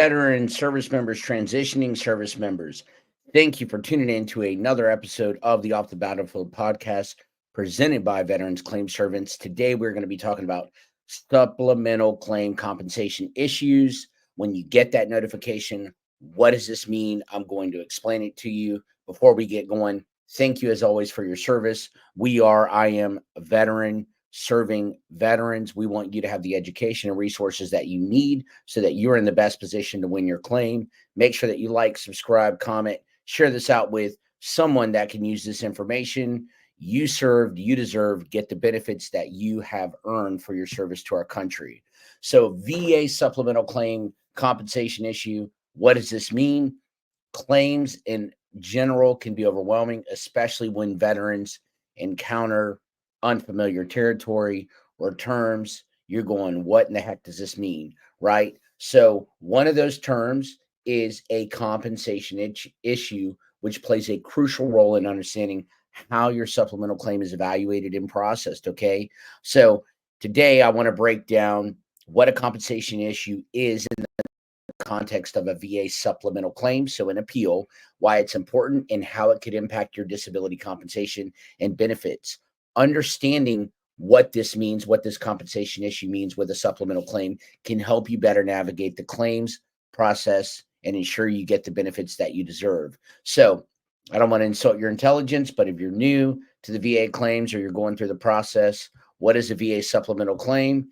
veteran service members, transitioning service members. Thank you for tuning in to another episode of the Off the Battlefield podcast presented by Veterans Claim Servants. Today, we're going to be talking about supplemental claim compensation issues. When you get that notification, what does this mean? I'm going to explain it to you. Before we get going, thank you as always for your service. I am a veteran serving veterans. We want you to have the education and resources that you need so that you're in the best position to win your claim. Make sure that you like, subscribe, comment, share this out with someone that can use this information. You served, you deserve, get the benefits that you have earned for your service to our country. So VA supplemental claim compensation issue. What does this mean? Claims in general can be overwhelming, especially when veterans encounter unfamiliar territory or terms. You're going, what in the heck does this mean? Right? So one of those terms is a compensation issue, which plays a crucial role in understanding how your supplemental claim is evaluated and processed. Okay. So today I want to break down what a compensation issue is in the context of a VA supplemental claim, so an appeal, why it's important, and how it could impact your disability compensation and benefits. Understanding what this means, what this compensation issue means with a supplemental claim, can help you better navigate the claims process and ensure you get the benefits that you deserve. So I don't want to insult your intelligence, but if you're new to the VA claims or you're going through the process, what is a VA supplemental claim?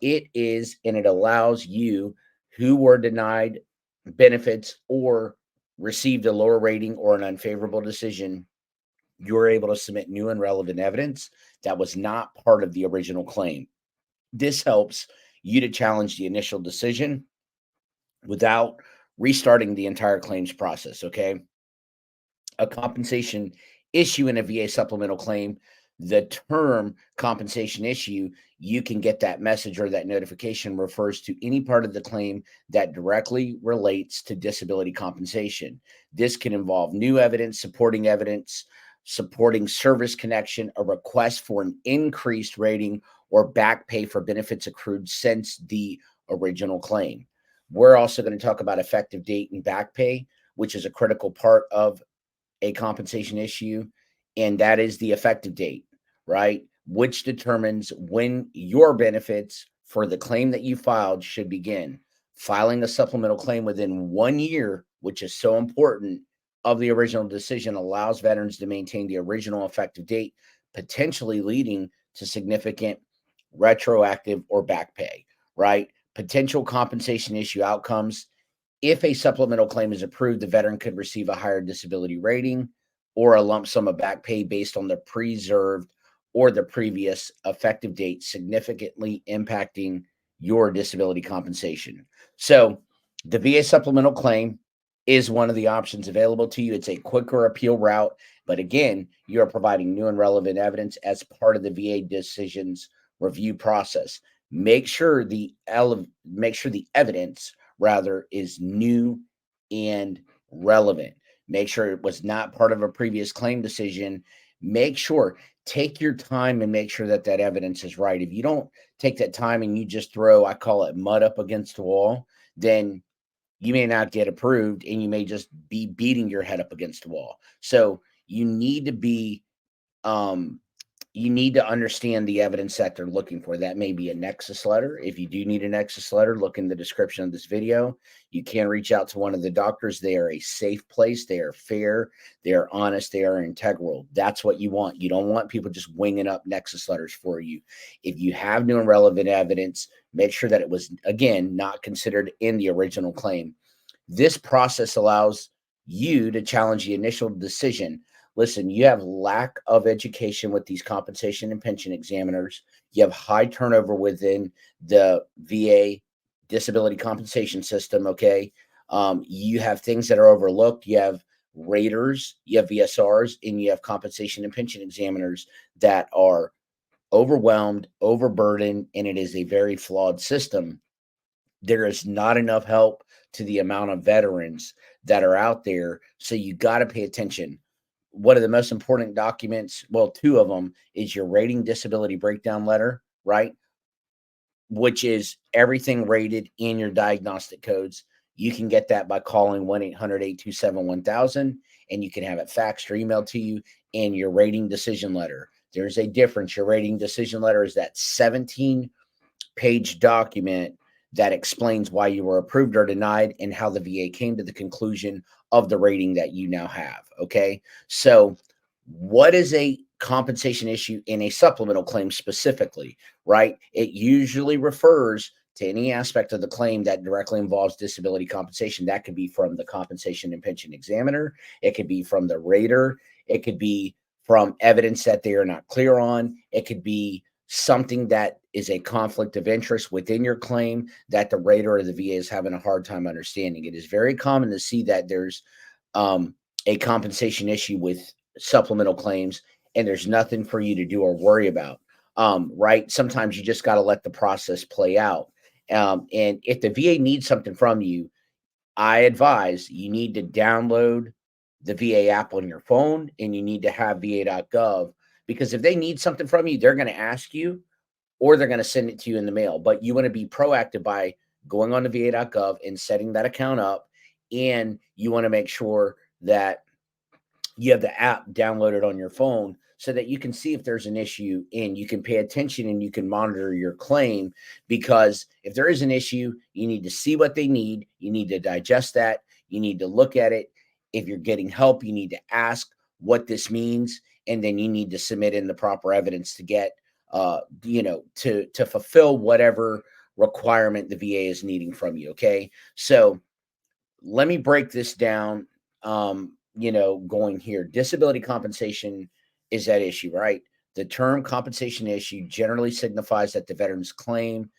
It is, and it allows you who were denied benefits or received a lower rating or an unfavorable decision, you're able to submit new and relevant evidence that was not part of the original claim. This helps you to challenge the initial decision without restarting the entire claims process, okay? A compensation issue in a VA supplemental claim, the term compensation issue, you can get that message or that notification refers to any part of the claim that directly relates to disability compensation. This can involve new evidence, supporting service connection, a request for an increased rating, or back pay for benefits accrued since the original claim. We're also going to talk about effective date and back pay, which is a critical part of a compensation issue, and that is the effective date, right? Which determines when your benefits for the claim that you filed should begin. Filing a supplemental claim within 1 year, which is so important, of the original decision allows veterans to maintain the original effective date, potentially leading to significant retroactive or back pay, right? Potential compensation issue outcomes. If a supplemental claim is approved, the veteran could receive a higher disability rating or a lump sum of back pay based on the preserved or the previous effective date, significantly impacting your disability compensation. So the VA supplemental claim is one of the options available to you. It's a quicker appeal route, but again, you are providing new and relevant evidence as part of the VA decisions review process. Make sure the evidence rather is new and relevant. Make sure it was not part of a previous claim decision. Take your time and make sure that that evidence is right. If you don't take that time and you just throw, I call it mud up against the wall, then you may not get approved and you may just be beating your head up against the wall. So you need to understand the evidence that they're looking for. That may be a nexus letter. If you do need a nexus letter, look in the description of this video. You can reach out to one of the doctors. They are a safe place. They are fair. They are honest. They are integral. That's what you want. You don't want people just winging up nexus letters for you. If you have new and relevant evidence, make sure that it was, again, not considered in the original claim. This process allows you to challenge the initial decision. Listen, you have lack of education with these compensation and pension examiners. You have high turnover within the VA disability compensation system, okay? You have things that are overlooked. You have raters, you have VSRs, and you have compensation and pension examiners that are overwhelmed, overburdened, and it is a very flawed system. There is not enough help to the amount of veterans that are out there, so you got to pay attention. One of the most important documents, well, two of them, is your rating disability breakdown letter, right? Which is everything rated in your diagnostic codes. You can get that by calling 1-800-827-1000, and you can have it faxed or emailed to you. And your rating decision letter. There's a difference. Your rating decision letter is that 17-page document that explains why you were approved or denied and how the VA came to the conclusion of the rating that you now have. Okay. So, what is a compensation issue in a supplemental claim specifically, right? It usually refers to any aspect of the claim that directly involves disability compensation. That could be from the compensation and pension examiner, it could be from the rater, it could be from evidence that they are not clear on, it could be something that is a conflict of interest within your claim that the rater or the VA is having a hard time understanding. It is very common to see that there's a compensation issue with supplemental claims and there's nothing for you to do or worry about. Right? Sometimes you just got to let the process play out. And if the VA needs something from you, I advise you need to download the VA app on your phone and you need to have va.gov, because if they need something from you, they're going to ask you or they're going to send it to you in the mail. But you want to be proactive by going on to va.gov and setting that account up. And you want to make sure that you have the app downloaded on your phone so that you can see if there's an issue and you can pay attention and you can monitor your claim. Because if there is an issue, you need to see what they need. You need to digest that. You need to look at it. If you're getting help, you need to ask what this means. And then you need to submit in the proper evidence to get, to fulfill whatever requirement the VA is needing from you. Okay. So let me break this down. Going here, disability compensation is that issue, right? The term compensation issue generally signifies that the veteran's claim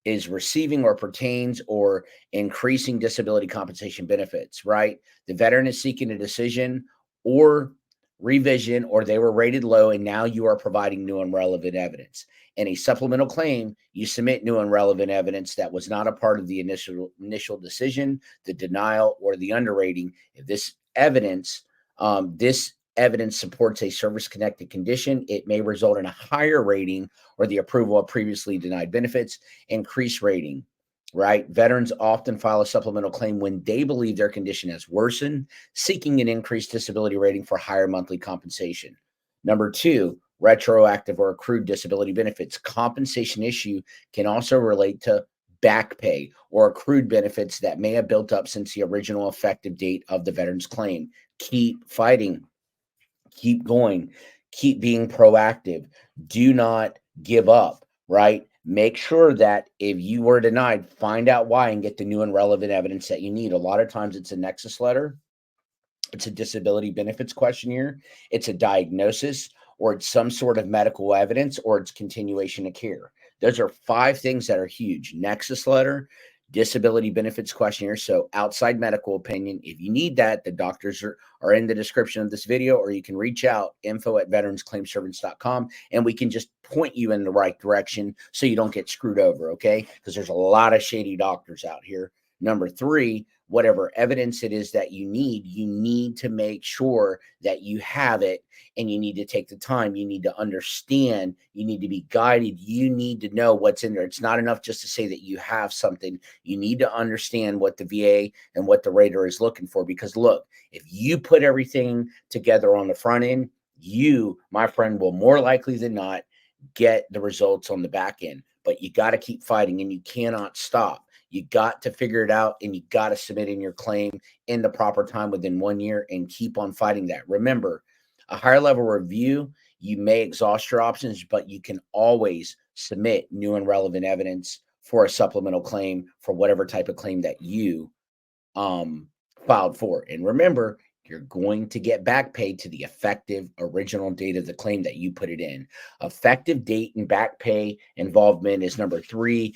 is receiving or pertains or increasing disability compensation benefits, right? The veteran is seeking a decision or revision, or they were rated low and now you are providing new and relevant evidence. In a supplemental claim, you submit new and relevant evidence that was not a part of the initial decision, the denial, or the underrating. If this evidence supports a service-connected condition, it may result in a higher rating or the approval of previously denied benefits. Increased rating, right? Veterans often file a supplemental claim when they believe their condition has worsened, seeking an increased disability rating for higher monthly compensation. Number two, retroactive or accrued disability benefits. Compensation issue can also relate to back pay or accrued benefits that may have built up since the original effective date of the veteran's claim. Keep fighting, keep going, keep being proactive. Do not give up, right? Make sure that if you were denied, find out why and get the new and relevant evidence that you need. A lot of times it's a nexus letter, it's a disability benefits questionnaire, it's a diagnosis, or it's some sort of medical evidence, or it's continuation of care. Those are 5 things that are huge: nexus letter, disability benefits questionnaire. So outside medical opinion, if you need that, the doctors are in the description of this video, or you can reach out, info@veteransclaimservice.com, and we can just point you in the right direction so you don't get screwed over, okay? Because there's a lot of shady doctors out here. Number 3, whatever evidence it is that you need to make sure that you have it, and you need to take the time. You need to understand. You need to be guided. You need to know what's in there. It's not enough just to say that you have something. You need to understand what the VA and what the rater is looking for. Because look, if you put everything together on the front end, you, my friend, will more likely than not get the results on the back end. But you got to keep fighting, and you cannot stop. You got to figure it out, and you got to submit in your claim in the proper time within 1 year and keep on fighting that. Remember, a higher level review, you may exhaust your options, but you can always submit new and relevant evidence for a supplemental claim for whatever type of claim that you filed for. And remember, you're going to get back paid to the effective original date of the claim that you put it in. Effective date and back pay involvement is number 3,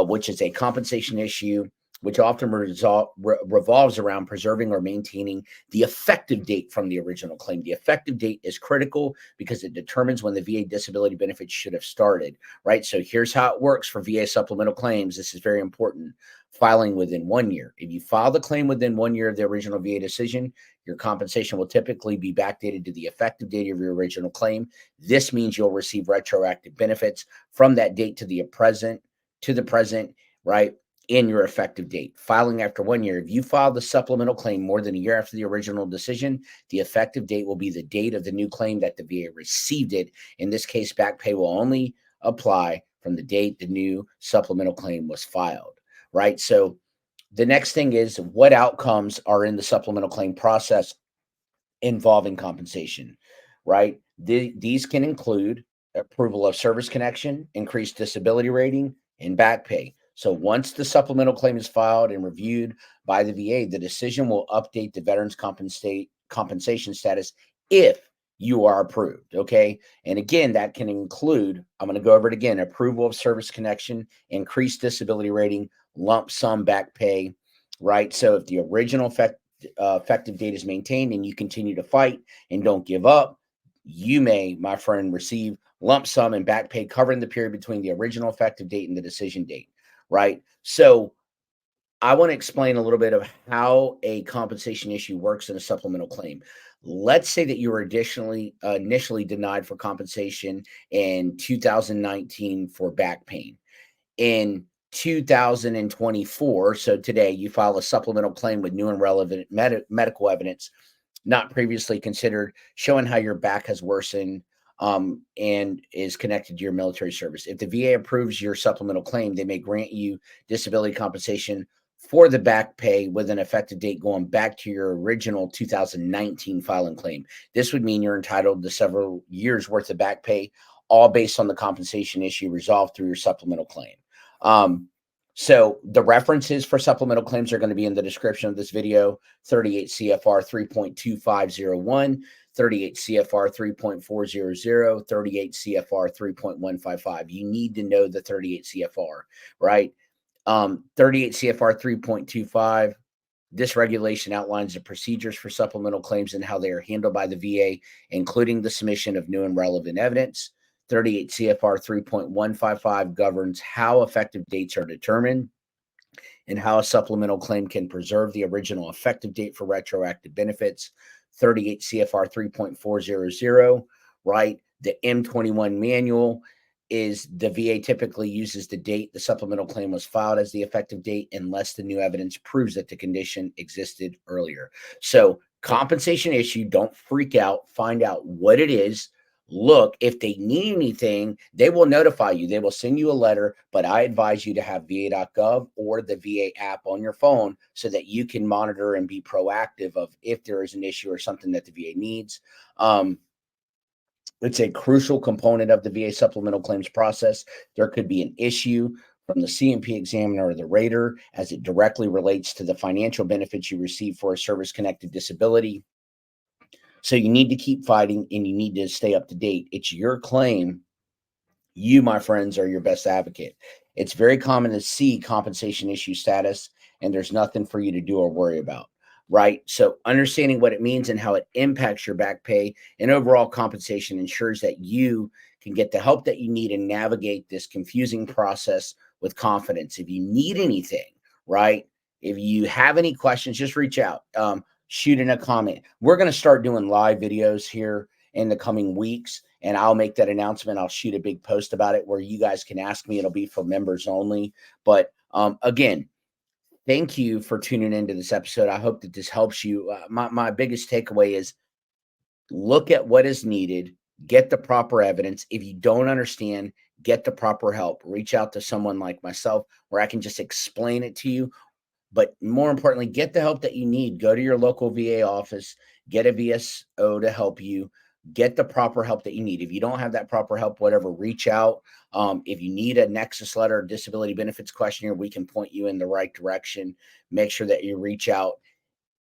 which is a compensation issue, which often revolves around preserving or maintaining the effective date from the original claim. The effective date is critical because it determines when the VA disability benefits should have started, right? So here's how it works for VA supplemental claims. This is very important. Filing within 1 year. If you file the claim within 1 year of the original VA decision, your compensation will typically be backdated to the effective date of your original claim. This means you'll receive retroactive benefits from that date to the present, right? and your effective date. Filing after 1 year. If you filed the supplemental claim more than a year after the original decision, the effective date will be the date of the new claim that the VA received it. In this case, back pay will only apply from the date the new supplemental claim was filed, right? So the next thing is, what outcomes are in the supplemental claim process involving compensation, right? These can include approval of service connection, increased disability rating, and back pay. So once the supplemental claim is filed and reviewed by the VA, the decision will update the veteran's compensation status if you are approved. Okay. And again, that can include, I'm going to go over it again, approval of service connection, increased disability rating, lump sum back pay, right? So if the original effective date is maintained and you continue to fight and don't give up, you may, my friend, receive lump sum and back pay covering the period between the original effective date and the decision date, right? So I want to explain a little bit of how a compensation issue works in a supplemental claim. Let's say that you were initially denied for compensation in 2019 for back pain. In 2024, so today, you file a supplemental claim with new and relevant medical evidence not previously considered, showing how your back has worsened and is connected to your military service. If the VA approves your supplemental claim, they may grant you disability compensation for the back pay with an effective date going back to your original 2019 filing claim. This would mean you're entitled to several years worth of back pay, all based on the compensation issue resolved through your supplemental claim. So the references for supplemental claims are going to be in the description of this video: 38 CFR 3.2501, 38 CFR 3.400, 38 CFR 3.155. You need to know the 38 CFR, right? 38 CFR 3.25. This regulation outlines the procedures for supplemental claims and how they are handled by the VA, including the submission of new and relevant evidence. 38 CFR 3.155 governs how effective dates are determined and how a supplemental claim can preserve the original effective date for retroactive benefits. 38 CFR 3.400, right? The M21 manual is the VA typically uses the date the supplemental claim was filed as the effective date unless the new evidence proves that the condition existed earlier. So, compensation issue, don't freak out, find out what it is. Look, if they need anything, they will notify you. They will send you a letter, but I advise you to have va.gov or the VA app on your phone so that you can monitor and be proactive of if there is an issue or something that the VA needs. It's a crucial component of the VA supplemental claims process. There could be an issue from the CMP examiner or the rater as it directly relates to the financial benefits you receive for a service-connected disability. So you need to keep fighting and you need to stay up to date. It's your claim. You, my friends, are your best advocate. It's very common to see compensation issue status and there's nothing for you to do or worry about, right? So understanding what it means and how it impacts your back pay and overall compensation ensures that you can get the help that you need and navigate this confusing process with confidence. If you need anything, right? If you have any questions, just reach out, shoot in a comment. We're going to start doing live videos here in the coming weeks, and I'll make that announcement. I'll shoot a big post about it where you guys can ask me. It'll be for members only. But again, thank you for tuning into this episode. I hope that this helps you. My biggest takeaway is look at what is needed, get the proper evidence. If you don't understand, get the proper help. Reach out to someone like myself where I can just explain it to you. But more importantly, get the help that you need. Go to your local VA office, get a VSO to help you, get the proper help that you need. If you don't have that proper help, whatever, reach out. If you need a Nexus letter or disability benefits questionnaire, we can point you in the right direction. Make sure that you reach out.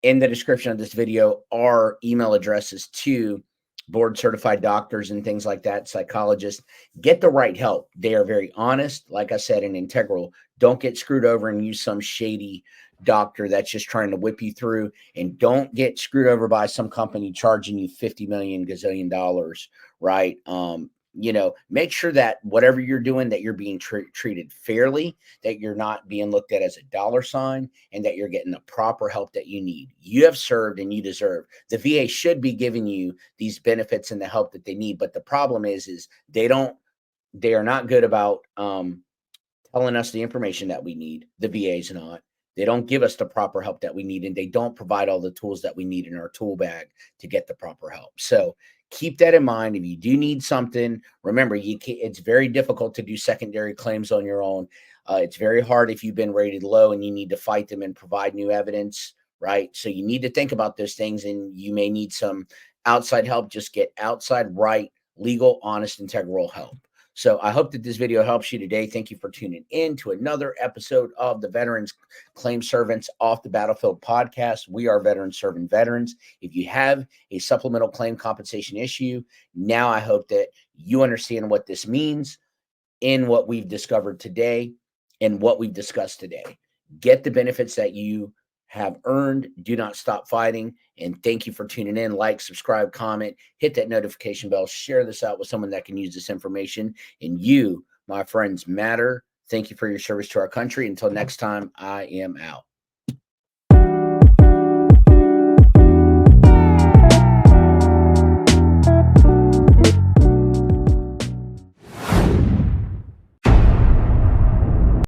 In the description of this video are email addresses to board certified doctors and things like that, psychologists. Get the right help. They are very honest, like I said, and integral. Don't get screwed over and use some shady doctor that's just trying to whip you through, and don't get screwed over by some company charging you 50 million gazillion dollars, right? Make sure that whatever you're doing, that you're being treated fairly, that you're not being looked at as a dollar sign, and that you're getting the proper help that you need. You have served and you deserve. The VA should be giving you these benefits and the help that they need, but the problem is they are not good about telling us the information that we need. The VA's not. They don't give us the proper help that we need, and they don't provide all the tools that we need in our tool bag to get the proper help. So keep that in mind. If you do need something, remember, it's very difficult to do secondary claims on your own. It's very hard if you've been rated low and you need to fight them and provide new evidence, right? So you need to think about those things, and you may need some outside help. Just get outside, right, legal, honest, integral help. So I hope that this video helps you today. Thank you for tuning in to another episode of the Veterans Claim Servants Off the Battlefield podcast. We are veterans serving veterans. If you have a supplemental claim compensation issue, now I hope that you understand what this means in what we've discovered today and what we've discussed today. Get the benefits that you have earned. Do not stop fighting. And thank you for tuning in. Like, subscribe, comment, hit that notification bell, share this out with someone that can use this information. And you, my friends, matter. Thank you for your service to our country. Until next time, I am out.